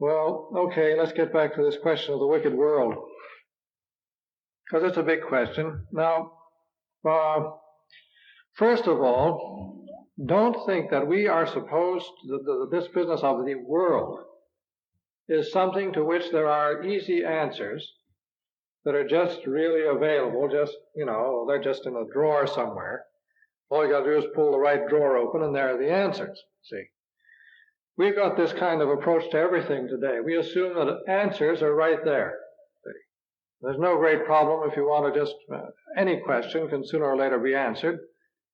Well, okay, let's get back to this question of the wicked world, because it's a big question. Now, first of all, don't think that we are supposed, this business of the world is something to which there are easy answers that are just really available, just, they're just in a drawer somewhere. All you got to do is pull the right drawer open and there are the answers, see. We've got this kind of approach to everything today. We assume that answers are right there. There's no great problem if you want to just, any question can sooner or later be answered.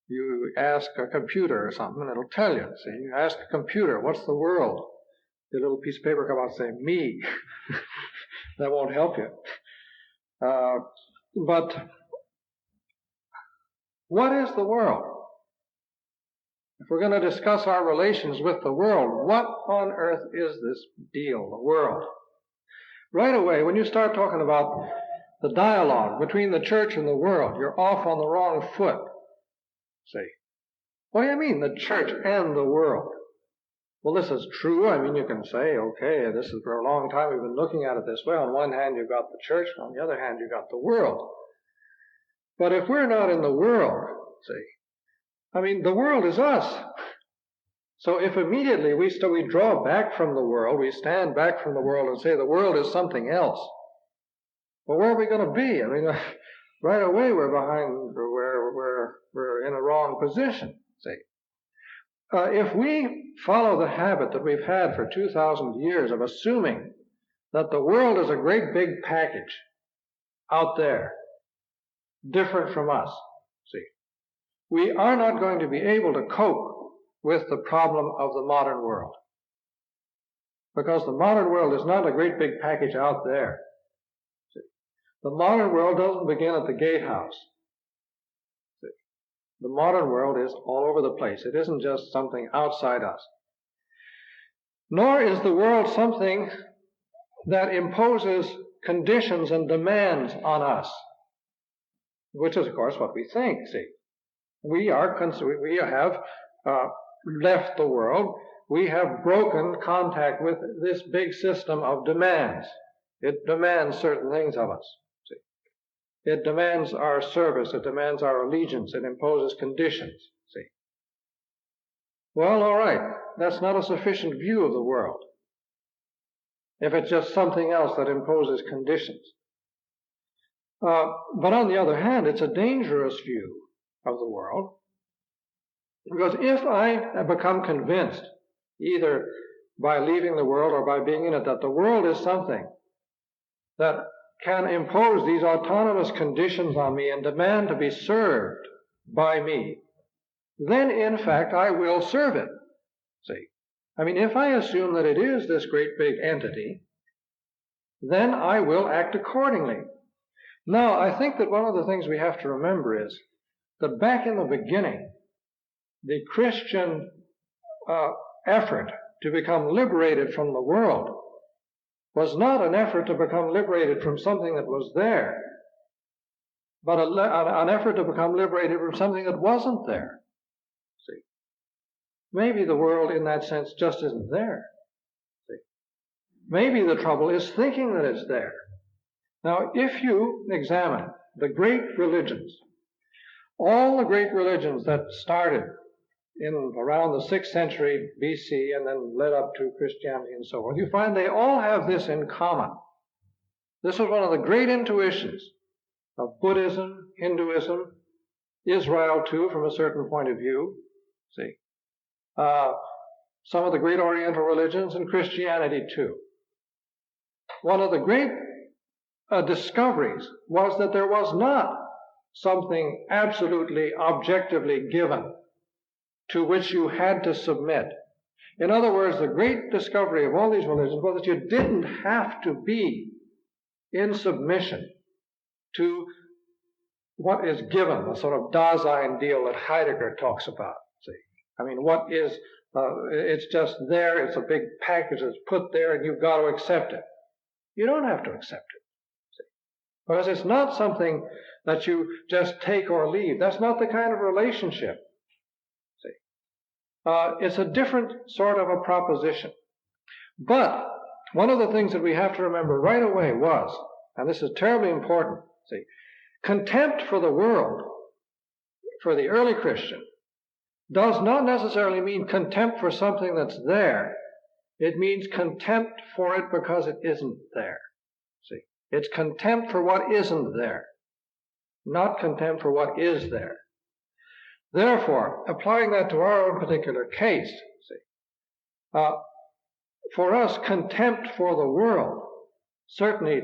You ask a computer or something and it'll tell you. See, you ask a computer, what's the world? The little piece of paper come out saying, me. That won't help you. But what is the world? If we're going to discuss our relations with the world, what on earth is this deal, the world? Right away, when you start talking about the dialogue between the church and the world, you're off on the wrong foot. See? What do you mean, the church and the world? Well, this is true. I mean, you can say, okay, this is for a long time we've been looking at it this way. On one hand, you've got the church, and on the other hand, you've got the world. But if we're not in the world, see, I mean, the world is us. So if immediately we draw back from the world, we stand back from the world and say the world is something else, well, where are we going to be? I mean, right away we're behind, we're in a wrong position, see. If we follow the habit that we've had for 2,000 years of assuming that the world is a great big package out there, different from us, see, we are not going to be able to cope with the problem of the modern world. Because the modern world is not a great big package out there. See, the modern world doesn't begin at the gatehouse. See, the modern world is all over the place. It isn't just something outside us. Nor is the world something that imposes conditions and demands on us, which is, of course, what we think, see. We have left the world. We have broken contact with this big system of demands. It demands certain things of us. See? It demands our service. It demands our allegiance. It imposes conditions. See? Well, all right. That's not a sufficient view of the world, if it's just something else that imposes conditions. But on the other hand, it's a dangerous view of the world, because if I become convinced, either by leaving the world or by being in it, that the world is something that can impose these autonomous conditions on me and demand to be served by me, then in fact I will serve it. See? I mean, if I assume that it is this great big entity, then I will act accordingly. Now, I think that one of the things we have to remember is that back in the beginning, the Christian effort to become liberated from the world was not an effort to become liberated from something that was there, but an effort to become liberated from something that wasn't there. See? Maybe the world in that sense just isn't there. See? Maybe the trouble is thinking that it's there. Now, if you examine the great religions, all the great religions that started in around the 6th century BC and then led up to Christianity and so on, you find they all have this in common. This was one of the great intuitions of Buddhism, Hinduism, Israel too, from a certain point of view. See, some of the great Oriental religions and Christianity too. One of the great discoveries was that there was not something absolutely objectively given to which you had to submit. In other words, the great discovery of all these religions was that you didn't have to be in submission to what is given, the sort of Dasein deal that Heidegger talks about. See, I mean, what is, it's just there, it's a big package that's put there, and you've got to accept it. You don't have to accept it. Because it's not something that you just take or leave. That's not the kind of relationship. See? It's a different sort of a proposition. But one of the things that we have to remember right away was, and this is terribly important, see, contempt for the world, for the early Christian, does not necessarily mean contempt for something that's there. It means contempt for it because it isn't there. See, it's contempt for what isn't there, not contempt for what is there. Therefore, applying that to our own particular case, see, for us, contempt for the world certainly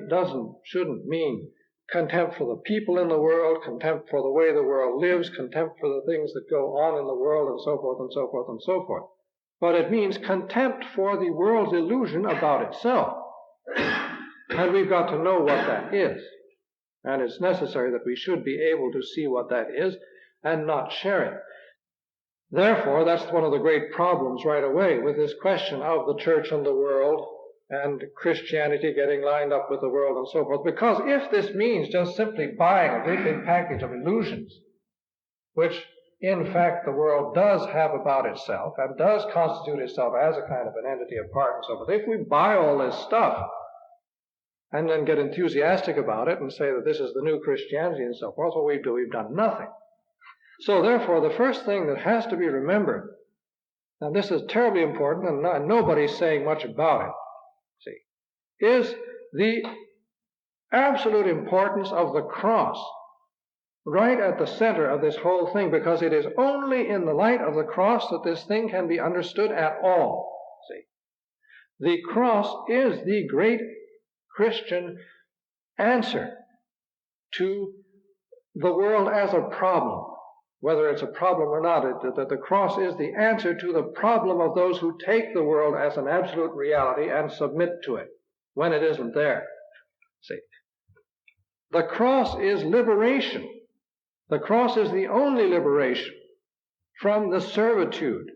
shouldn't mean contempt for the people in the world, contempt for the way the world lives, contempt for the things that go on in the world, and so forth and so forth and so forth. But it means contempt for the world's illusion about itself. And we've got to know what that is. And it's necessary that we should be able to see what that is and not share it. Therefore, that's one of the great problems right away with this question of the church and the world and Christianity getting lined up with the world and so forth. Because if this means just simply buying a great big package of illusions, which in fact the world does have about itself and does constitute itself as a kind of an entity apart and so forth, if we buy all this stuff and then get enthusiastic about it and say that this is the new Christianity and so forth, what we do, we've done nothing. So therefore, the first thing that has to be remembered, and this is terribly important and nobody's saying much about it, see, is the absolute importance of the cross right at the center of this whole thing, because it is only in the light of the cross that this thing can be understood at all. See, the cross is the great Christian answer to the world as a problem. Whether it's a problem or not, the cross is the answer to the problem of those who take the world as an absolute reality and submit to it when it isn't there. See, the cross is liberation. The cross is the only liberation from the servitude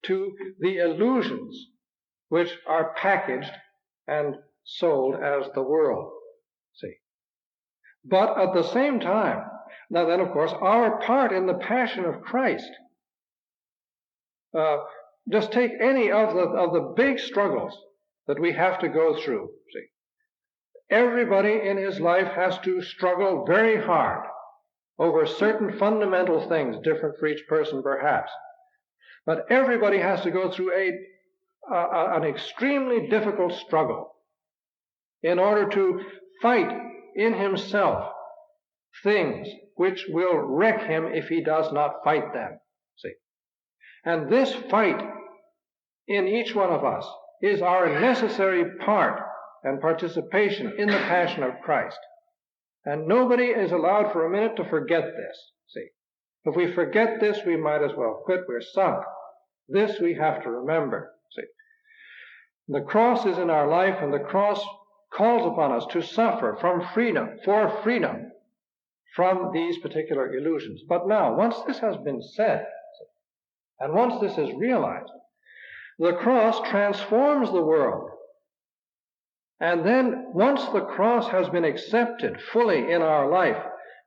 to the illusions which are packaged and sold as the world. See, but at the same time, now then, of course, our part in the passion of Christ, just take any of the big struggles that we have to go through, see. Everybody in his life has to struggle very hard over certain fundamental things, different for each person perhaps. But everybody has to go through an extremely difficult struggle in order to fight in himself things which will wreck him if he does not fight them. See? And this fight in each one of us is our necessary part and participation in the passion of Christ. And nobody is allowed for a minute to forget this. See? If we forget this, we might as well quit. We're sunk. This we have to remember. See? The cross is in our life, and the cross calls upon us to suffer for freedom from these particular illusions. But now, once this has been said, and once this is realized, the cross transforms the world. And then, once the cross has been accepted fully in our life,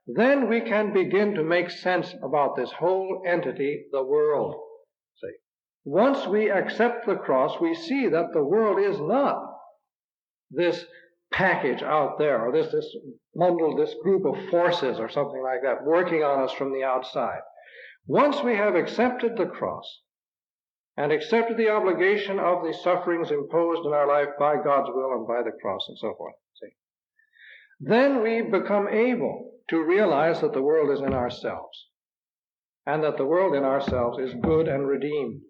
then we can begin to make sense about this whole entity, the world. See? Once we accept the cross, we see that the world is not this package out there, or this bundle, this group of forces or something like that, working on us from the outside. Once we have accepted the cross and accepted the obligation of the sufferings imposed in our life by God's will and by the cross and so forth, see, then we become able to realize that the world is in ourselves, and that the world in ourselves is good and redeemed.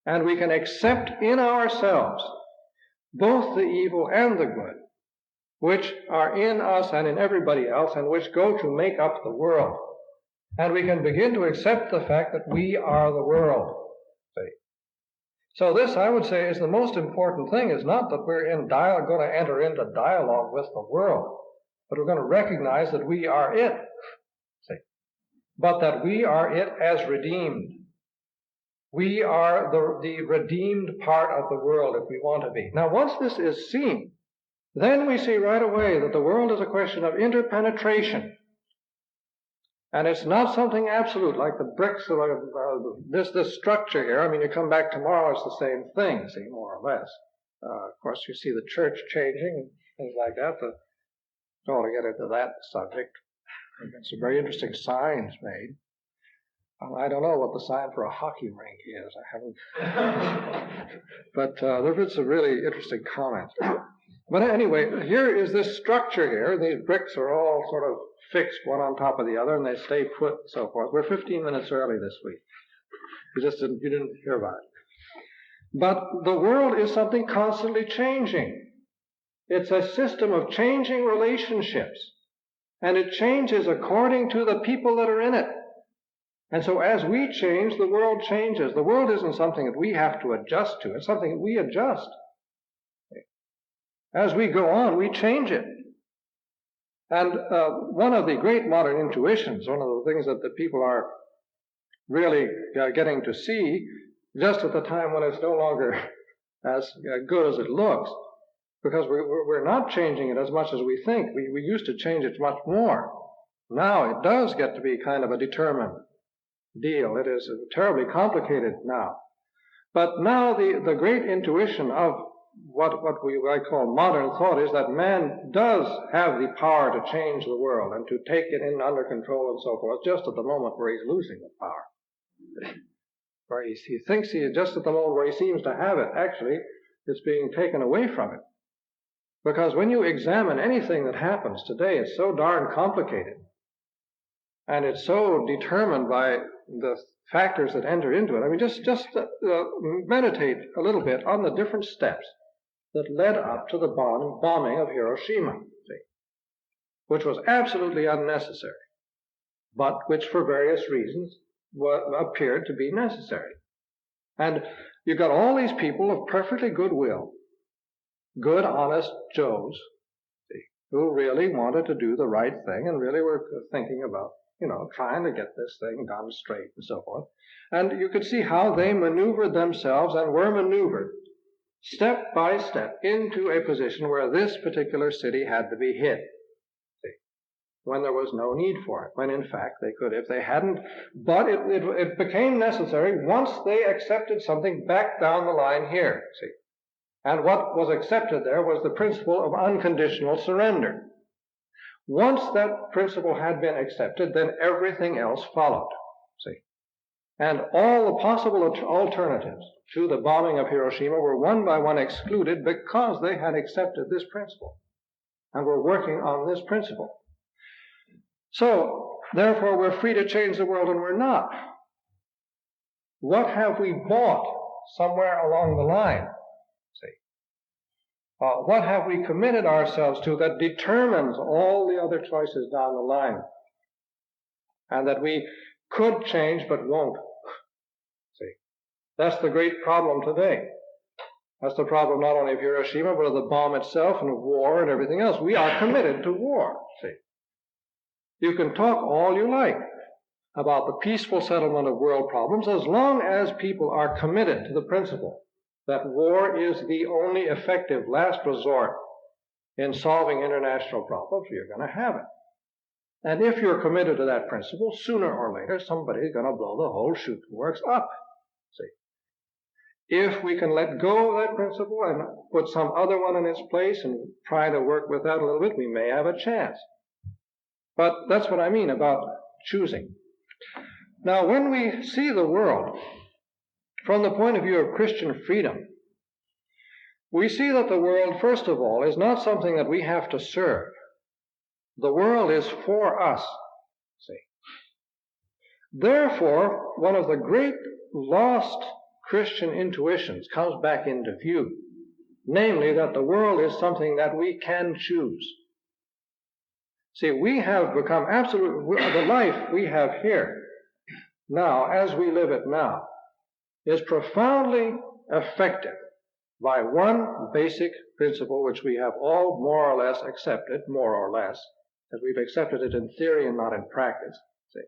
And we can accept in ourselves both the evil and the good, which are in us and in everybody else, and which go to make up the world. And we can begin to accept the fact that we are the world. See? So this, I would say, is the most important thing, is not that we're going to enter into dialogue with the world, but we're going to recognize that we are it. See? But that we are it as redeemed. We are the redeemed part of the world, if we want to be. Now, once this is seen, then we see right away that the world is a question of interpenetration. And it's not something absolute, like the bricks of this structure here. I mean, you come back tomorrow, it's the same thing, see, more or less. Of course, you see the church changing, things like that. Don't want to get into that subject. There's been some very interesting signs made. I don't know what the sign for a hockey rink is. I haven't. But there have been some really interesting comments. But anyway, here is this structure here. These bricks are all sort of fixed one on top of the other, and they stay put and so forth. We're 15 minutes early this week. You didn't hear about it. But the world is something constantly changing. It's a system of changing relationships. And it changes according to the people that are in it. And so as we change, the world changes. The world isn't something that we have to adjust to. It's something that we adjust. As we go on, we change it. And one of the great modern intuitions, one of the things that the people are really getting to see, just at the time when it's no longer as good as it looks, because we're not changing it as much as we think. We used to change it much more. Now it does get to be kind of a determined deal. It is terribly complicated now. But now the great intuition of what I call modern thought is that man does have the power to change the world and to take it under control and so forth, just at the moment where he's losing the power. Where he thinks he is just at the moment where he seems to have it, actually, it's being taken away from him. Because when you examine anything that happens today, it's so darn complicated. And it's so determined by the factors that enter into it. I mean, just meditate a little bit on the different steps that led up to the bombing of Hiroshima, see, which was absolutely unnecessary, but which for various reasons appeared to be necessary. And you've got all these people of perfectly good will, good, honest Joes, see, who really wanted to do the right thing and really were thinking about, trying to get this thing done straight and so forth. And you could see how they maneuvered themselves and were maneuvered step by step into a position where this particular city had to be hit, see, when there was no need for it, when in fact they could if they hadn't. But it became necessary once they accepted something back down the line here, see. And what was accepted there was the principle of unconditional surrender. Once that principle had been accepted, then everything else followed, see. And all the possible alternatives to the bombing of Hiroshima were one by one excluded because they had accepted this principle and were working on this principle. So, therefore, we're free to change the world, and we're not. What have we bought somewhere along the line? See, what have we committed ourselves to that determines all the other choices down the line, and that we could change but won't? See, that's the great problem today. That's the problem not only of Hiroshima, but of the bomb itself and of war and everything else. We are committed to war, see. You can talk all you like about the peaceful settlement of world problems as long as people are committed to the principle that war is the only effective last resort in solving international problems. You're going to have it. And if you're committed to that principle, sooner or later somebody's going to blow the whole shooting works up, see. If we can let go of that principle and put some other one in its place and try to work with that a little bit, we may have a chance. But that's what I mean about choosing. Now, when we see the world from the point of view of Christian freedom, we see that the world, first of all, is not something that we have to serve. The world is for us, see. Therefore, one of the great lost Christian intuitions comes back into view, namely that the world is something that we can choose. See, we have become the life we have here now, as we live it now, is profoundly affected by one basic principle which we have all more or less accepted, more or less, as we've accepted it in theory and not in practice, see.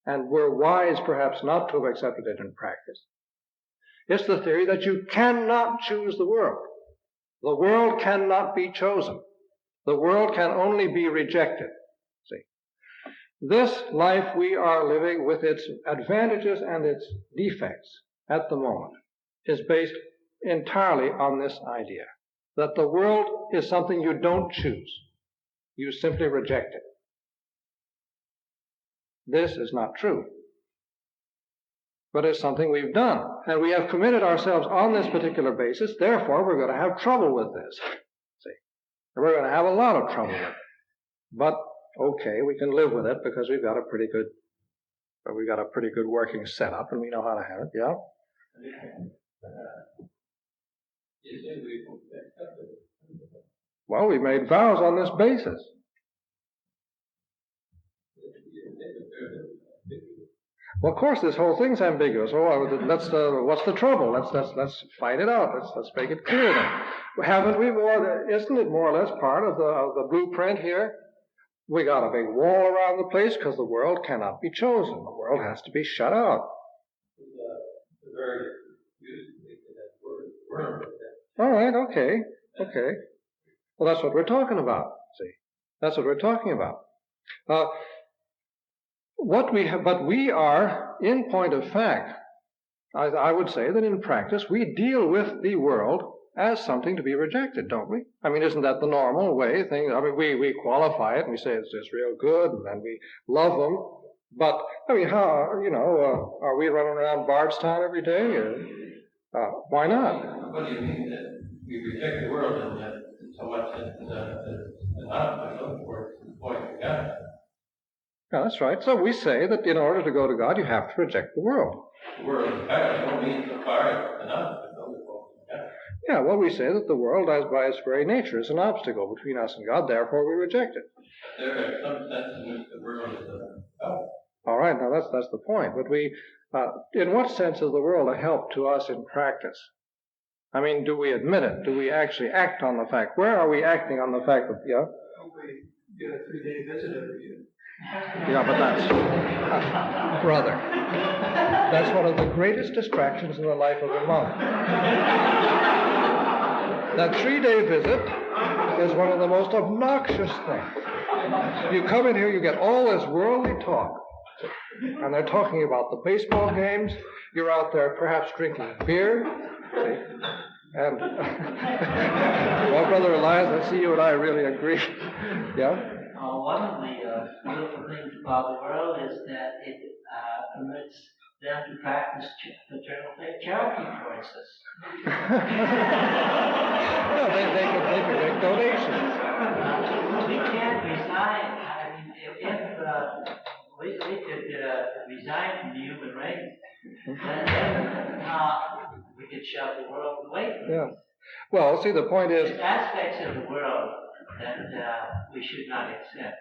And we're wise perhaps not to have accepted it in practice. It's the theory that you cannot choose the world. The world cannot be chosen. The world can only be rejected, see. This life we are living, with its advantages and its defects at the moment, is based entirely on this idea, that the world is something you don't choose. You simply reject it. This is not true. But it's something we've done. And we have committed ourselves on this particular basis, therefore we're going to have trouble with this. See? We're going to have a lot of trouble with it. But, okay, we can live with it because we've got a pretty good working setup and we know how to have it, yeah? Well, we made vows on this basis. Well, of course, this whole thing's ambiguous. What's the trouble? Let's fight it out. Let's make it clear then. Isn't it more or less part of the blueprint here? We got a big wall around the place because the world cannot be chosen. The world has to be shut out. All right, okay. Well, that's what we're talking about, see. That's what we're talking about. But we are, in point of fact, I would say that in practice, we deal with the world as something to be rejected, don't we? I mean, isn't that the normal way? We qualify it and we say it's just real good and then we love them. But, I mean, are we running around Bardstown every day? Why not? What do you mean that we reject the world and that so much as an obstacle for the point of God? Yeah, that's right. So we say that in order to go to God, you have to reject the world. The world entirely don't mean so far as an obstacle to God. Yeah, well, we say that the world, as by its very nature, is an obstacle between us and God, therefore we reject it. There are some sense in which the world is a help. All right, now that's the point. But in what sense is the world a help to us in practice? I mean, do we admit it? Do we actually act on the fact? Where are we acting on the fact that, yeah? We get a 3-day visit every year. Yeah, but that's, brother, that's one of the greatest distractions in the life of a monk. That 3-day visit is one of the most obnoxious things. You come in here, you get all this worldly talk, and they're talking about the baseball games. You're out there perhaps drinking beer, see? And, well, Brother Elias, I see you and I really agree. Yeah? One of the beautiful things about the world is that it permits them to practice fraternal charity, for instance. No, they could make donations. We can't resign. I mean, if we could resign from the human race, then we could shove the world away from us. Yeah. Well, see, the point is... There's aspects of the world that we should not accept.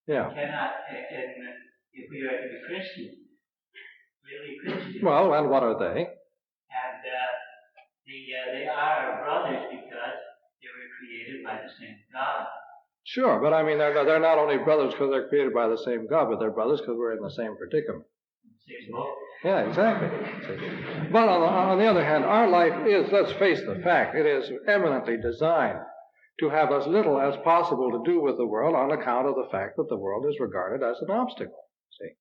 Yeah. We cannot, and if we are to be Christian, really Christian. Well, and what are they? And they are our brothers because they were created by the same God. Sure, but I mean, they're not only brothers because they're created by the same God, but they're brothers because we're in the same predicament. Same boat. Yeah, exactly. But on the other hand, our life is, let's face the fact, it is eminently designed to have as little as possible to do with the world on account of the fact that the world is regarded as an obstacle, see?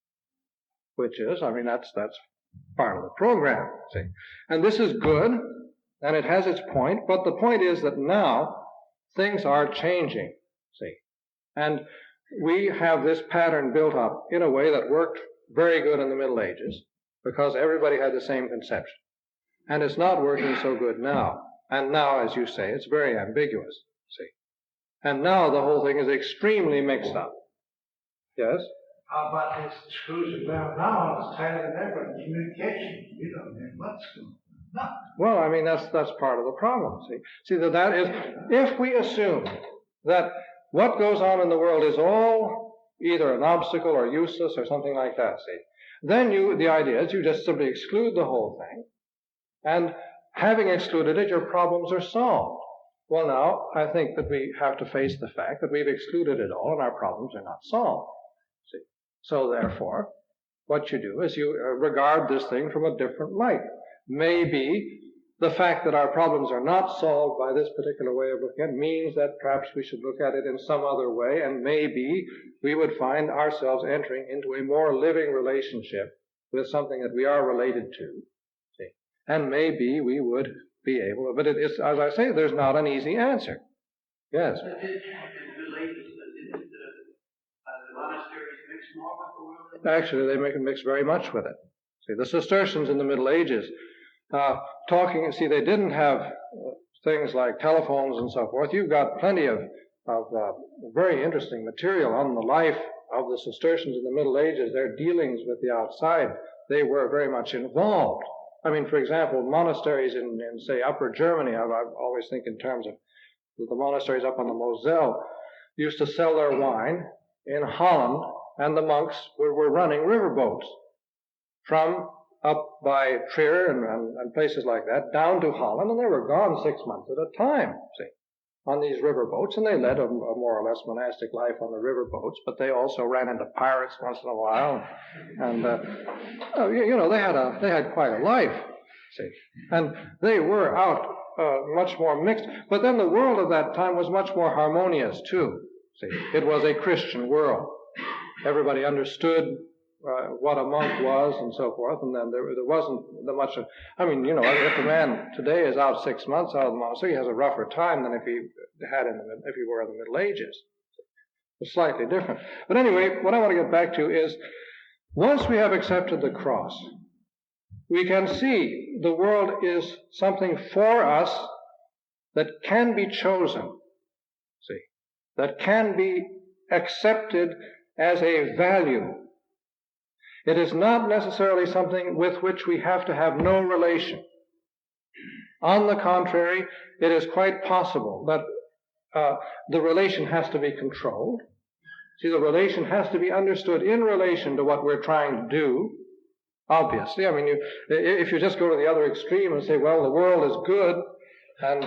Which is, I mean, that's part of the program, see? And this is good, and it has its point, but the point is that now things are changing, see? And we have this pattern built up in a way that worked very good in the Middle Ages, because everybody had the same conception. And it's not working so good now. And now, as you say, it's very ambiguous, see? And now the whole thing is extremely mixed up. Yes? How about this screws around now? It's tighter than ever in communication. You don't know what's going on. Well, I mean, that's part of the problem, see? See, that is, if we assume that what goes on in the world is all either an obstacle or useless or something like that, see? Then the idea is you just simply exclude the whole thing, and having excluded it, your problems are solved. Well, now, I think that we have to face the fact that we've excluded it all and our problems are not solved, see? So therefore, what you do is you regard this thing from a different light. Maybe the fact that our problems are not solved by this particular way of looking at it means that perhaps we should look at it in some other way, and maybe we would find ourselves entering into a more living relationship with something that we are related to, see? And maybe we would be able, but it's, as I say, there's not an easy answer. Yes. In the Middle Ages, didn't the monasteries mix more with the world? Actually, they mix very much with it. See, the Cistercians in the Middle Ages, they didn't have things like telephones and so forth. You've got plenty of very interesting material on the life of the Cistercians in the Middle Ages, their dealings with the outside. They were very much involved. I mean, for example, monasteries in say, Upper Germany, I always think in terms of the monasteries up on the Moselle, used to sell their wine in Holland, and the monks were running riverboats from up by Trier and places like that down to Holland, and they were gone 6 months at a time, see, on these riverboats, and they led a more or less monastic life on the riverboats, but they also ran into pirates once in a while, and they had quite a life, see, and they were out much more mixed, but then the world of that time was much more harmonious too, see, it was a Christian world. Everybody understood what a monk was and so forth, and then there wasn't much of, if a man today is out 6 months out of the monastery, he has a rougher time than if he were in the Middle Ages. It's slightly different. But anyway, what I want to get back to is, once we have accepted the cross, we can see the world is something for us that can be chosen, see, that can be accepted as a value. It is not necessarily something with which we have to have no relation. On the contrary, it is quite possible that the relation has to be controlled. See, the relation has to be understood in relation to what we're trying to do. Obviously, I mean, if you just go to the other extreme and say, well, the world is good, and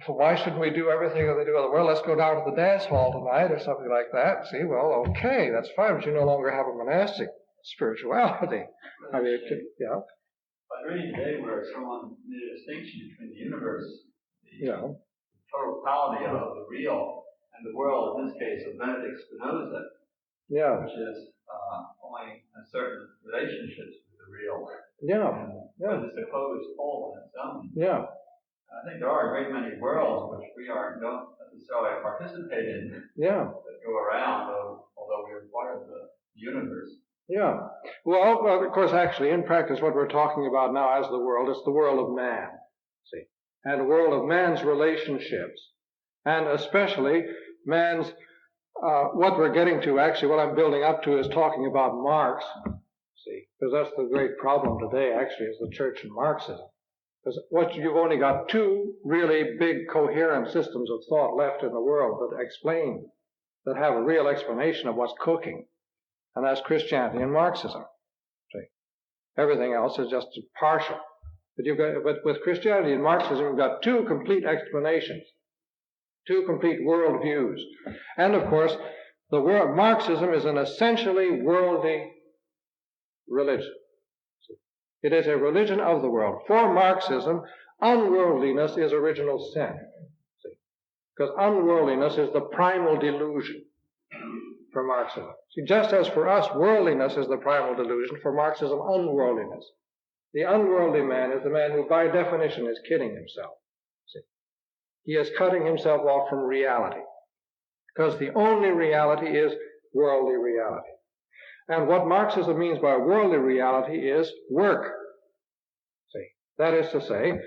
so why shouldn't we do everything that they do in the world? Let's go down to the dance hall tonight or something like that. See, well, okay, that's fine, but you no longer have a monastic spirituality. I mean, yeah. But really today where someone made a distinction between the universe, the Yeah. totality of the real, and the world, in this case, of Benedict Spinoza, Yeah. which is only in certain relationships with the real. Yeah. Yeah. But it's a closed whole on its own. Yeah. I think there are a great many worlds which we don't necessarily participate in Yeah. that go around, although we are part of the universe. Yeah. Well, of course, actually, in practice, what we're talking about now as the world is the world of man, see, and the world of man's relationships, and especially man's, what we're getting to, actually, what I'm building up to is talking about Marx, see, because that's the great problem today, actually, is the church and Marxism. Because you've only got two really big coherent systems of thought left in the world that have a real explanation of what's cooking. And that's Christianity and Marxism. See? Everything else is just partial. But with Christianity and Marxism, you've got two complete explanations, two complete worldviews. And of course, Marxism is an essentially worldly religion. It is a religion of the world. For Marxism, unworldliness is original sin. See? Because unworldliness is the primal delusion for Marxism. See, just as for us, worldliness is the primal delusion, for Marxism, unworldliness. The unworldly man is the man who, by definition, is kidding himself. See? He is cutting himself off from reality. Because the only reality is worldly reality. And what Marxism means by worldly reality is work. See? That is to say,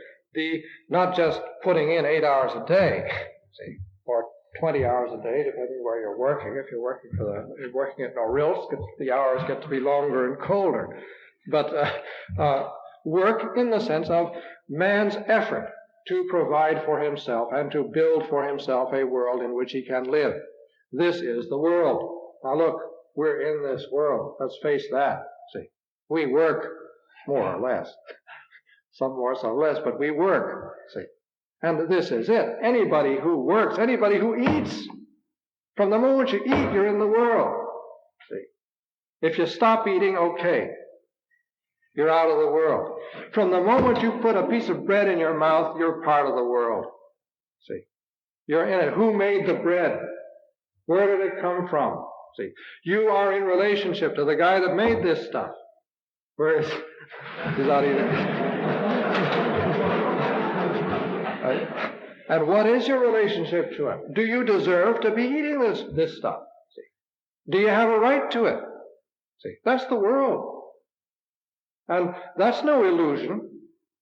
not just putting in 8 hours a day, see, or 20 hours a day, depending where you're working. If you're working at Norilsk, the hours get to be longer and colder. But work in the sense of man's effort to provide for himself and to build for himself a world in which he can live. This is the world. Now look, we're in this world. Let's face that. See, we work more or less. Some more, some less, but we work. See. And this is it. Anybody who works, anybody who eats, from the moment you eat, you're in the world. See? If you stop eating, okay. You're out of the world. From the moment you put a piece of bread in your mouth, you're part of the world. See? You're in it. Who made the bread? Where did it come from? See? You are in relationship to the guy that made this stuff. Where is... He's out eating. And what is your relationship to it? Do you deserve to be eating this stuff? See? Do you have a right to it? See, that's the world. And that's no illusion.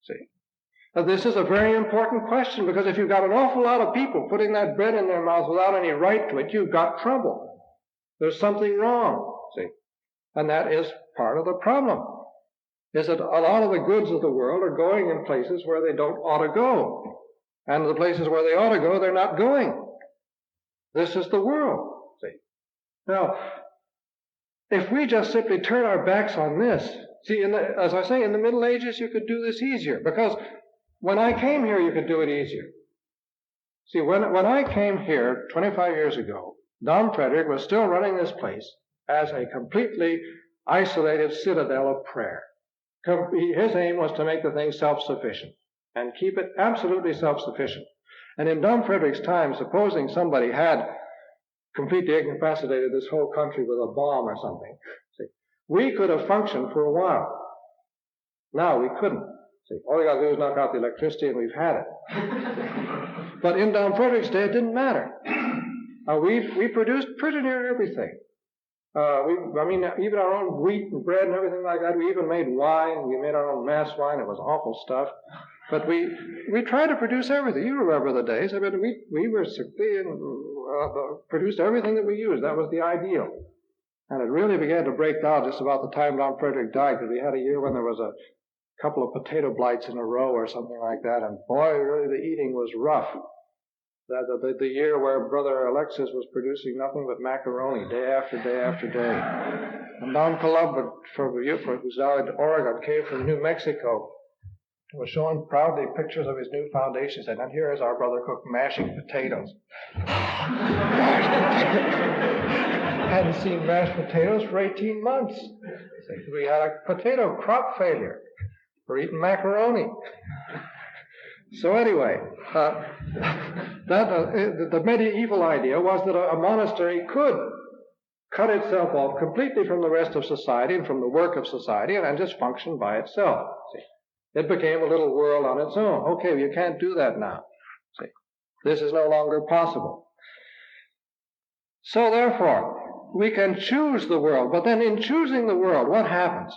See? Now, this is a very important question, because if you've got an awful lot of people putting that bread in their mouths without any right to it, you've got trouble. There's something wrong. See? And that is part of the problem, is that a lot of the goods of the world are going in places where they don't ought to go. And the places where they ought to go, they're not going. This is the world. See? Now, if we just simply turn our backs on this, see, as I say, in the Middle Ages, you could do this easier, because when I came here, you could do it easier. See, when I came here 25 years ago, Dom Frederick was still running this place as a completely isolated citadel of prayer. His aim was to make the thing self-sufficient and keep it absolutely self-sufficient. And in Dom Frederick's time, supposing somebody had completely incapacitated this whole country with a bomb or something, see, we could have functioned for a while. Now we couldn't. See, all you got to do is knock out the electricity and we've had it. But in Dom Frederick's day, it didn't matter. We produced pretty near everything. Even our own wheat and bread and everything like that. We even made wine. We made our own mass wine. It was awful stuff. But we tried to produce everything. You remember the days. I mean, we were sickly and produced everything that we used. That was the ideal. And it really began to break down just about the time Dom Frederick died, because we had a year when there was a couple of potato blights in a row or something like that. And boy, really the eating was rough. The year where Brother Alexis was producing nothing but macaroni day after day after day. And Don Columba, who's now in Oregon, came from New Mexico, was showing proudly pictures of his new foundation. He said, and here is our brother cook mashing potatoes. Hadn't seen mashed potatoes for 18 months. We had a potato crop failure. We're eating macaroni. So anyway, the medieval idea was that a monastery could cut itself off completely from the rest of society and from the work of society and just function by itself. See? It became a little world on its own. Okay, you can't do that now. See? This is no longer possible. So therefore, we can choose the world, but then in choosing the world, what happens?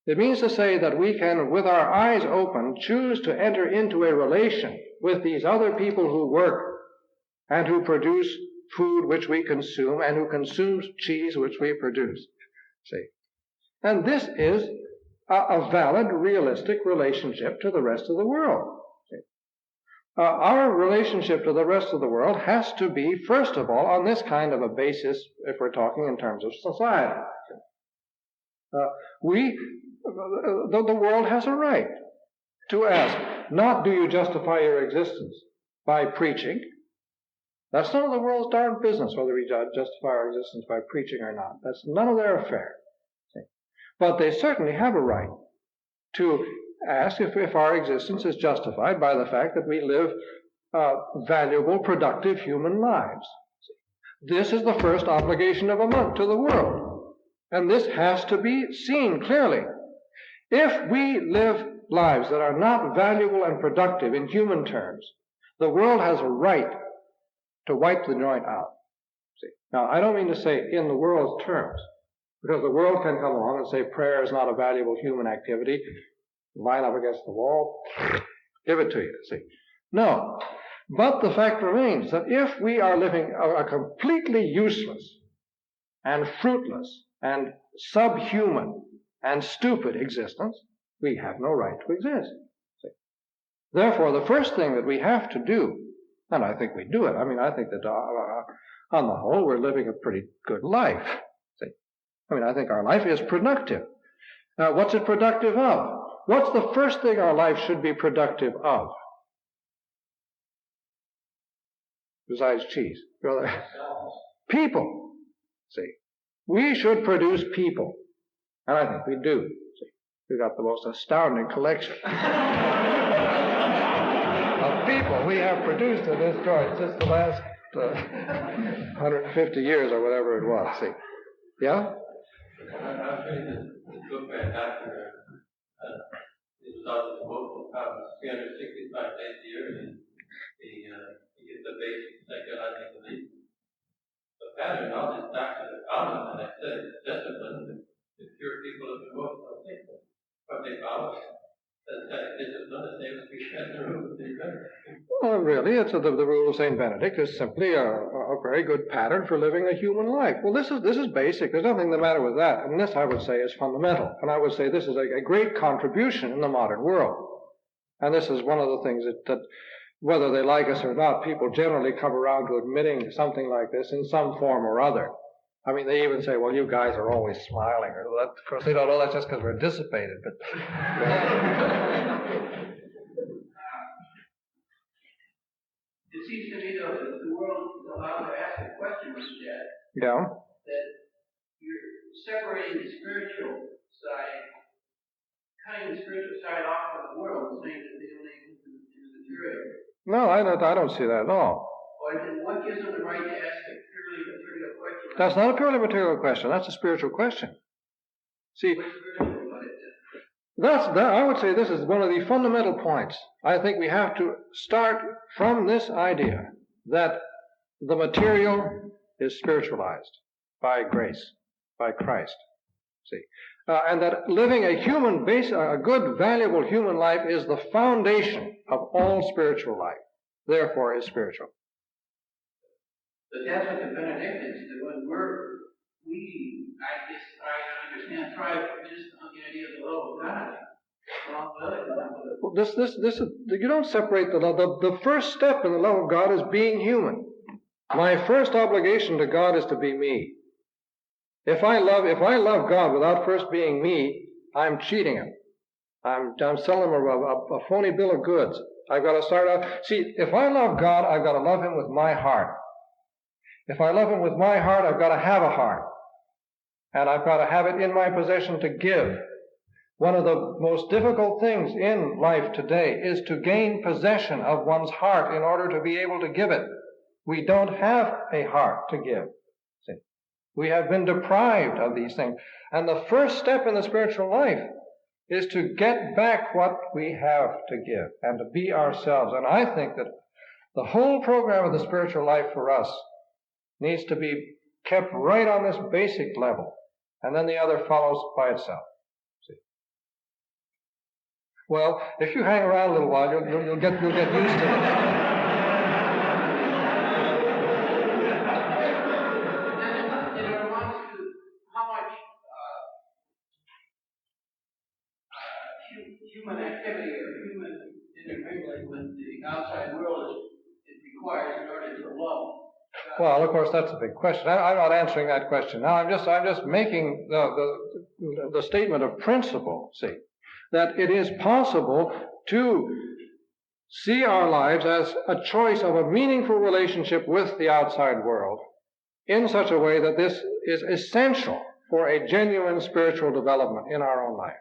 It means to say that we can, with our eyes open, choose to enter into a relation with these other people who work and who produce food which we consume and who consumes cheese which we produce. See? And this is a valid, realistic relationship to the rest of the world. See? Our relationship to the rest of the world has to be, first of all, on this kind of a basis, if we're talking in terms of society. The world has a right to ask, not do you justify your existence by preaching. That's none of the world's darn business whether we justify our existence by preaching or not. That's none of their affair. See? But they certainly have a right to ask if our existence is justified by the fact that we live valuable, productive human lives. See? This is the first obligation of a monk to the world. And this has to be seen clearly. If we live lives that are not valuable and productive in human terms, the world has a right to wipe the joint out. See? Now, I don't mean to say in the world's terms, because the world can come along and say prayer is not a valuable human activity, line up against the wall, give it to you, see. No. But the fact remains that if we are living a completely useless and fruitless and subhuman and stupid existence, we have no right to exist. See? Therefore, the first thing that we have to do, and I think we do it, I think that on the whole we're living a pretty good life. See? I think our life is productive. Now, what's it productive of? What's the first thing our life should be productive of? Besides cheese. People. See? We should produce people. And I think we do. See? We've got the most astounding collection of people we have produced in this joint since the last 150 years or whatever it was. See? Yeah? I was reading this book by a doctor. It was on the emotional 365 days a year, and he gets the basic psychological needs. The pattern all this back to the common, and I said it's discipline to cure people of emotional sickness. But they follow that discipline, the same as we had the rule of the Well, really, it's the rule of St. Benedict is simply a very good pattern for living a human life. Well, this is basic. There's nothing the matter with that. And this, I would say, is fundamental. And I would say this is a great contribution in the modern world. And this is one of the things that whether they like us or not, people generally come around to admitting something like this in some form or other. I mean, they even say, well, you guys are always smiling. Or that, of course, they don't know that's just because we're dissipated. But It seems to me, though, that the world is allowed to ask a question, Mr. Jack, yeah. that you're separating the spiritual side, cutting the spiritual side off from the world, and saying that they only is material. No, I don't see that at all. Well, then what gives them the right to ask a purely material question? That's not a purely material question. That's a spiritual question. See, What's spiritual about it? I would say this is one of the fundamental points. I think we have to start from this idea that the material is spiritualized by grace, by Christ. See, and that living a good, valuable human life is the foundation of all spiritual life. Therefore, is spiritual. But that's what the Benedictines do, and I understand, thrive just on the idea of the love of God. Well, you don't separate the love. The first step in the love of God is being human. My first obligation to God is to be me. If I love God without first being me, I'm cheating him. I'm selling him a phony bill of goods. I've got to start out. See, if I love God, I've got to love him with my heart. If I love him with my heart, I've got to have a heart. And I've got to have it in my possession to give. One of the most difficult things in life today is to gain possession of one's heart in order to be able to give it. We don't have a heart to give. See? We have been deprived of these things. And the first step in the spiritual life is to get back what we have to give and to be ourselves. And I think that the whole program of the spiritual life for us needs to be kept right on this basic level, and then the other follows by itself. See? Well, if you hang around a little while, you'll get used to it. Human activity or human intermingling with the outside world it requires in order to love. Well, of course, that's a big question. I'm not answering that question now. I'm just making the statement of principle. See, that it is possible to see our lives as a choice of a meaningful relationship with the outside world in such a way that this is essential for a genuine spiritual development in our own life.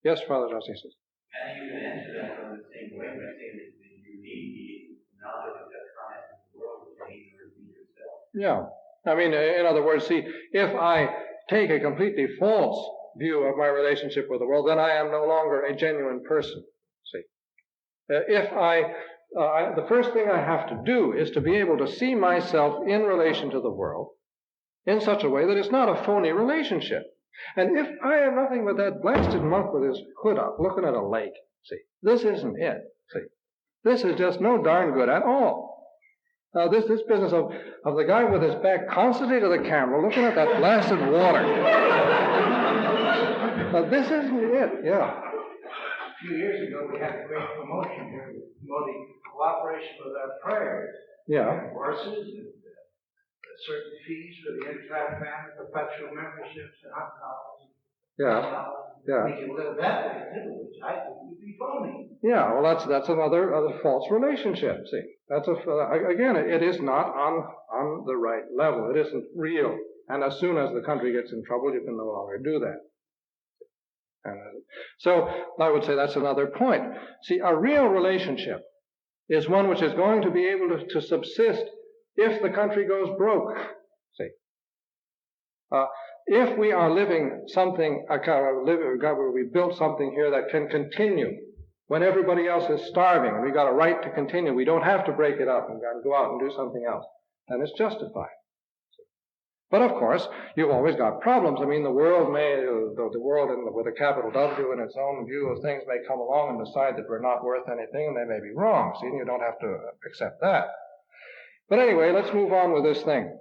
Yes, Father Jossi says. And you can answer that from the same way by saying that you need the knowledge of that science in the world to need to repeat yourself. Yeah. I mean, in other words, see, if I take a completely false view of my relationship with the world, then I am no longer a genuine person. See, the first thing I have to do is to be able to see myself in relation to the world in such a way that it's not a phony relationship. And if I am nothing but that blasted monk with his hood up, looking at a lake, see, this isn't it. See, this is just no darn good at all. Now, this business of the guy with his back constantly to the camera, looking at that blasted water. Now, this isn't it. Yeah. A few years ago, we had a great promotion here, promoting cooperation with our prayers. Yeah. Horses and certain fees for the entire family, perpetual memberships, and $100. Yeah. Yeah. We can live that way too, which I think would be phony. Yeah. Well, that's another false relationship. See, that's again, it is not on the right level. It isn't real. And as soon as the country gets in trouble, you can no longer do that. So I would say that's another point. See, a real relationship is one which is going to be able to subsist if the country goes broke. See, if we are living something, we built something here that can continue when everybody else is starving and we've got a right to continue. We don't have to break it up and go out and do something else. And it's justified. But of course, you've always got problems. I mean, the world with a capital W in its own view of things may come along and decide that we're not worth anything, and they may be wrong. See, and you don't have to accept that. But anyway, let's move on with this thing.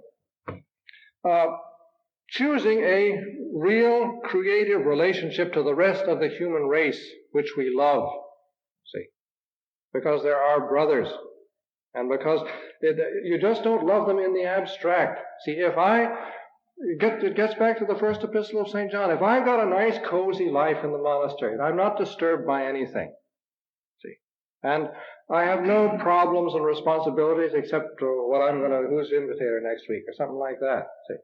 Choosing a real creative relationship to the rest of the human race, which we love, see, because they're our brothers, and because you just don't love them in the abstract. See, it gets back to the first epistle of St. John. If I've got a nice, cozy life in the monastery, and I'm not disturbed by anything, see, and I have no problems and responsibilities except who's invitator next week, or something like that, see.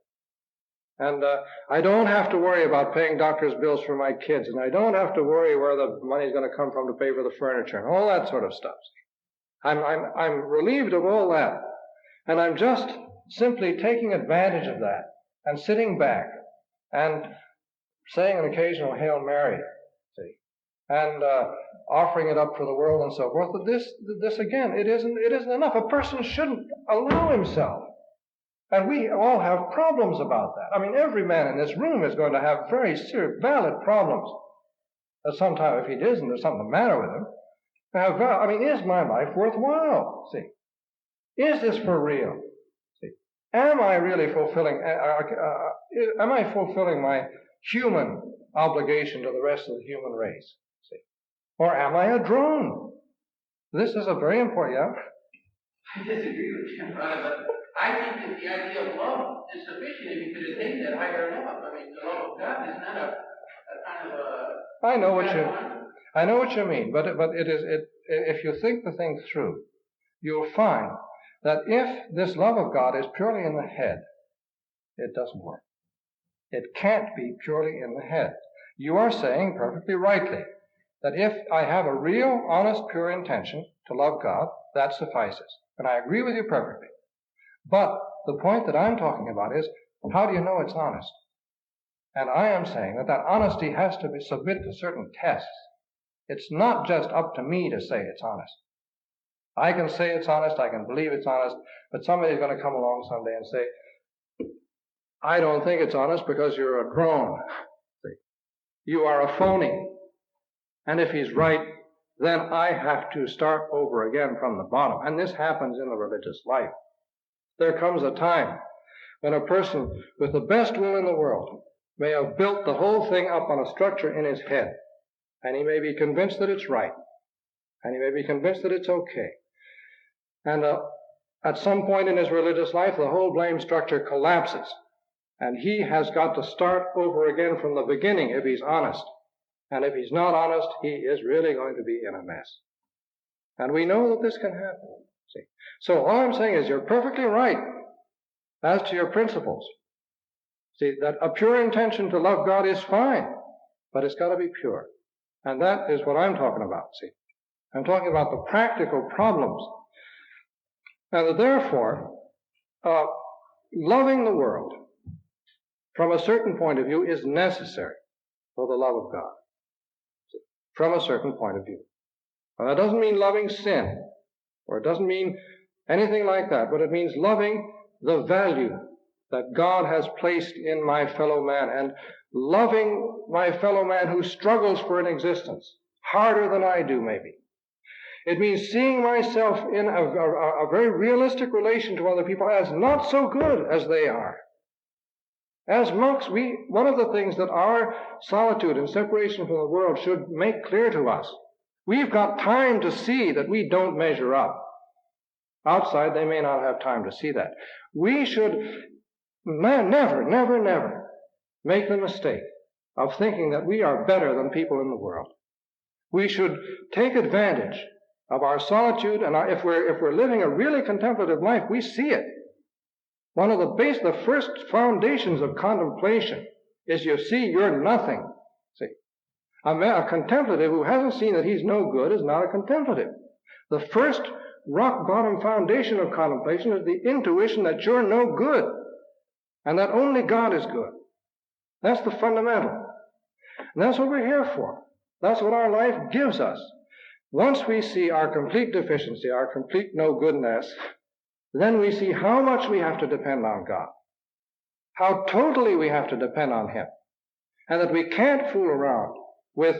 And I don't have to worry about paying doctor's bills for my kids, and I don't have to worry where the money's going to come from to pay for the furniture, and all that sort of stuff. I'm relieved of all that, and I'm just simply taking advantage of that and sitting back and saying an occasional Hail Mary, see, and offering it up for the world and so forth. But this again, it isn't enough. A person shouldn't allow himself. And we all have problems about that. I mean, every man in this room is going to have very serious, valid problems. At some time, if he isn't, there's something the matter with him. Is my life worthwhile? See, is this for real? See, am I really fulfilling? Am I fulfilling my human obligation to the rest of the human race? See, or am I a drone? This is a very important. Yeah. I disagree with you, brother, but I think that the idea of love is sufficient if you could attain that higher love. I mean, the love of God is not a kind of a... I know what you mean, but if you think the thing through, you'll find that if this love of God is purely in the head, it doesn't work. It can't be purely in the head. You are saying perfectly rightly that if I have a real, honest, pure intention to love God, that suffices. And I agree with you perfectly. But the point that I'm talking about is, how do you know it's honest? And I am saying that honesty has to be submitted to certain tests. It's not just up to me to say it's honest. I can say it's honest, I can believe it's honest, but somebody's going to come along someday and say, I don't think it's honest because you're a drone. You are a phony. And if he's right, then I have to start over again from the bottom. And this happens in the religious life. There comes a time when a person with the best will in the world may have built the whole thing up on a structure in his head, and he may be convinced that it's right, and he may be convinced that it's okay. And at some point in his religious life, the whole blame structure collapses, and he has got to start over again from the beginning if he's honest. And if he's not honest, he is really going to be in a mess. And we know that this can happen. See? So all I'm saying is you're perfectly right as to your principles. See, that a pure intention to love God is fine, but it's got to be pure. And that is what I'm talking about, see. I'm talking about the practical problems. And that therefore, loving the world from a certain point of view is necessary for the love of God. See? From a certain point of view. Now, that doesn't mean loving sin, or it doesn't mean anything like that, but it means loving the value that God has placed in my fellow man, and loving my fellow man who struggles for an existence, harder than I do maybe. It means seeing myself in a very realistic relation to other people as not so good as they are. As monks, one of the things that our solitude and separation from the world should make clear to us, we've got time to see that we don't measure up. Outside, they may not have time to see that. We should never make the mistake of thinking that we are better than people in the world. We should take advantage of our solitude, and if we're living a really contemplative life, we see it. One of the first foundations of contemplation is you see you're nothing. See, a contemplative who hasn't seen that he's no good is not a contemplative. The first rock bottom foundation of contemplation is the intuition that you're no good, and that only God is good. That's the fundamental. And that's what we're here for. That's what our life gives us. once we see our complete deficiency, our complete no-goodness, then we see how much we have to depend on God, how totally we have to depend on Him, and that we can't fool around with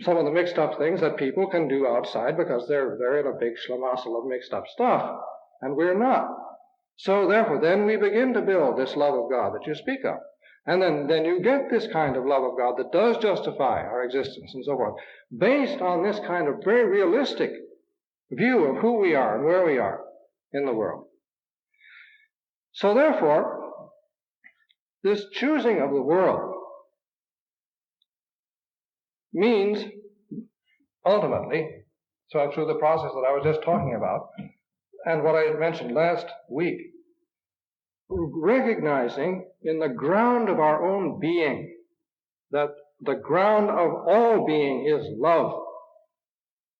some of the mixed up things that people can do outside because they're in a big schlamassel of mixed up stuff, and we're not. So therefore, then we begin to build this love of God that you speak of. And then you get this kind of love of God that does justify our existence and so forth, based on this kind of very realistic view of who we are and where we are in the world. So therefore, this choosing of the world means, ultimately, so through the process that I was just talking about, and what I mentioned last week, recognizing in the ground of our own being that the ground of all being is love,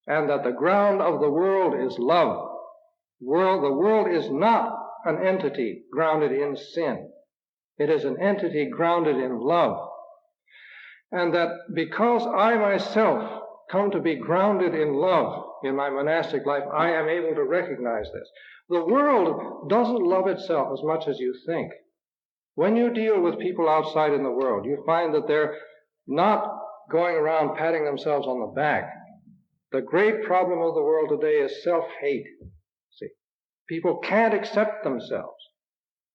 and that the ground of the world is love. The world is not an entity grounded in sin. It is an entity grounded in love. And that because I myself come to be grounded in love in my monastic life, I am able to recognize this. The world doesn't love itself as much as you think. When you deal with people outside in the world, you find that they're not going around patting themselves on the back. The great problem of the world today is self-hate. See, people can't accept themselves.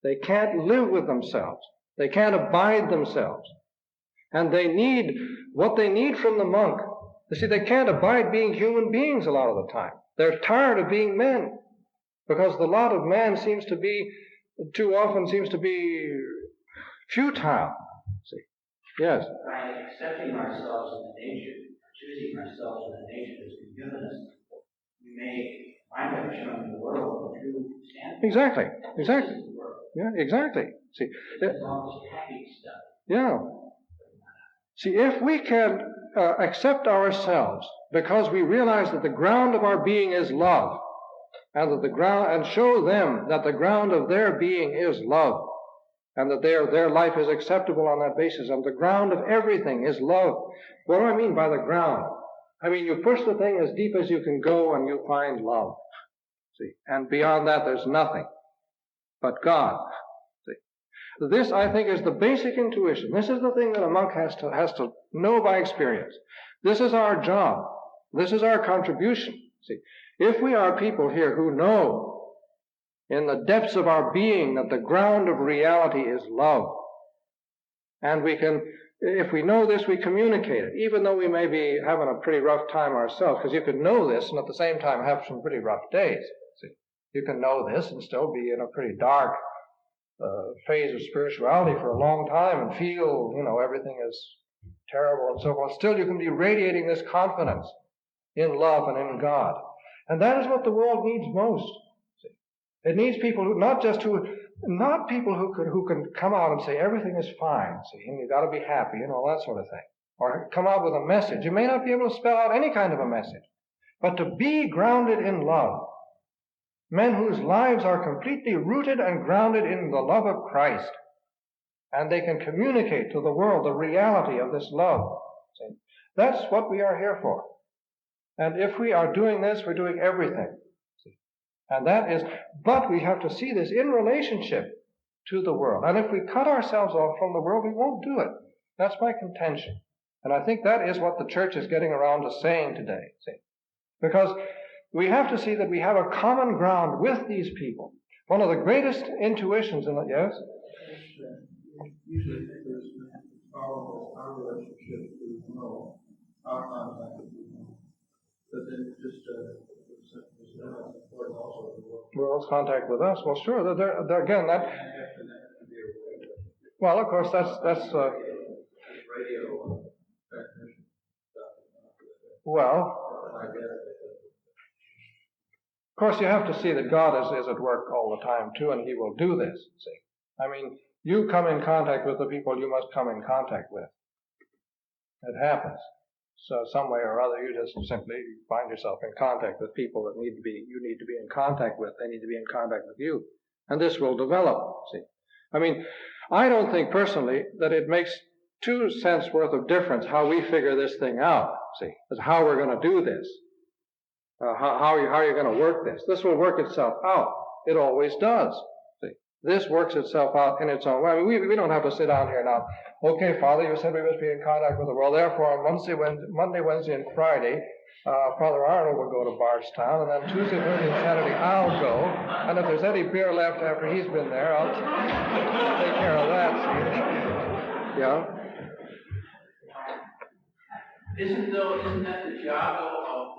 They can't live with themselves. They can't abide themselves. And they need what they need from the monk. You see, they can't abide being human beings a lot of the time. They're tired of being men, because the lot of man too often seems to be futile. See, yes. By accepting ourselves in the nature, choosing ourselves in the nature that's been given us, we may find out showing the world the true standard. Exactly. Yeah, exactly. See, it's all this happy stuff. Yeah. See, if we can accept ourselves because we realize that the ground of our being is love, and show them that the ground of their being is love, and that their life is acceptable on that basis, and the ground of everything is love. What do I mean by the ground? I mean, you push the thing as deep as you can go and you find love. See, and beyond that there's nothing but God. This, I think, is the basic intuition. This is the thing that a monk has to know by experience. This is our job. This is our contribution. See, if we are people here who know in the depths of our being that the ground of reality is love, and if we know this, we communicate it, even though we may be having a pretty rough time ourselves, because you can know this and at the same time have some pretty rough days. See, you can know this and still be in a pretty dark phase of spirituality for a long time and feel, everything is terrible and so forth. Still, you can be radiating this confidence in love and in God. And that is what the world needs most. See? It needs people not people who can come out and say everything is fine, see, and you've got to be happy and all that sort of thing. Or come out with a message. You may not be able to spell out any kind of a message, but to be grounded in love. Men whose lives are completely rooted and grounded in the love of Christ. And they can communicate to the world the reality of this love. See? That's what we are here for. And if we are doing this, we're doing everything. See? And but we have to see this in relationship to the world. And if we cut ourselves off from the world, we won't do it. That's my contention. And I think that is what the church is getting around to saying today. See? Because we have to see that we have a common ground with these people. One of the greatest intuitions in the, yes? Usually thinkers follow our relationship to know, our contact with the know. But then just also the world's contact with us. Well, sure. Again, that. Well, of course, that's radio transmission stuff. Well. Of course, you have to see that God is at work all the time, too, and He will do this, see. I mean, you come in contact with the people you must come in contact with. It happens. So some way or other, you just simply find yourself in contact with people that you need to be in contact with. They need to be in contact with you. And this will develop, see. I mean, I don't think personally that it makes 2 cents worth of difference how we figure this thing out. see, is how we're going to do this. How are you going to work this? This will work itself out. It always does. See, this works itself out in its own way. I mean, we don't have to sit down here now. Okay, Father, you said we must be in contact with the world. Therefore, on Monday, Wednesday, and Friday, Father Arnold will go to Bardstown, and then Tuesday, Thursday, and Saturday I'll go. And if there's any beer left after he's been there, I'll take care of that. See? Yeah. Isn't that the job of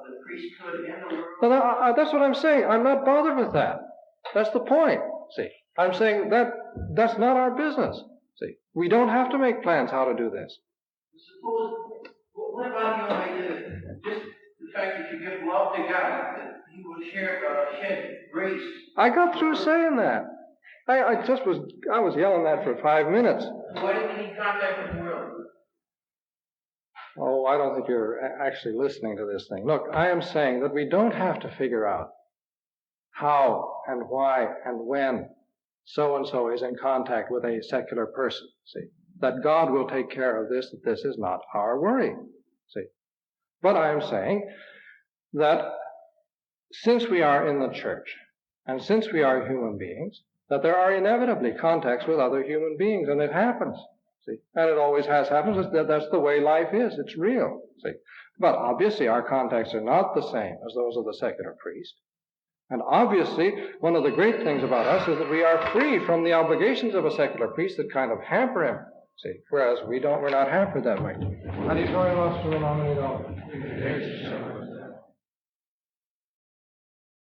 the priesthood in the world? Well, that's what I'm saying. I'm not bothered with that. That's the point. See, I'm saying that's not our business. See, we don't have to make plans how to do this. Suppose, what about your idea that just the fact that you give love to God, that He will shed grace? I got through saying that. I was yelling that for 5 minutes. Why didn't He contact with the world? Oh, I don't think you're actually listening to this thing. Look, I am saying that we don't have to figure out how and why and when so-and-so is in contact with a secular person, see. That God will take care of this, that this is not our worry, see. But I am saying that since we are in the church, and since we are human beings, that there are inevitably contacts with other human beings, and it happens. See? And it always has happened. That's the way life is. It's real. See? But obviously our contacts are not the same as those of the secular priest. And obviously, one of the great things about us is that we are free from the obligations of a secular priest that kind of hamper him. See? Whereas we're not hampered that way. And he's very much to an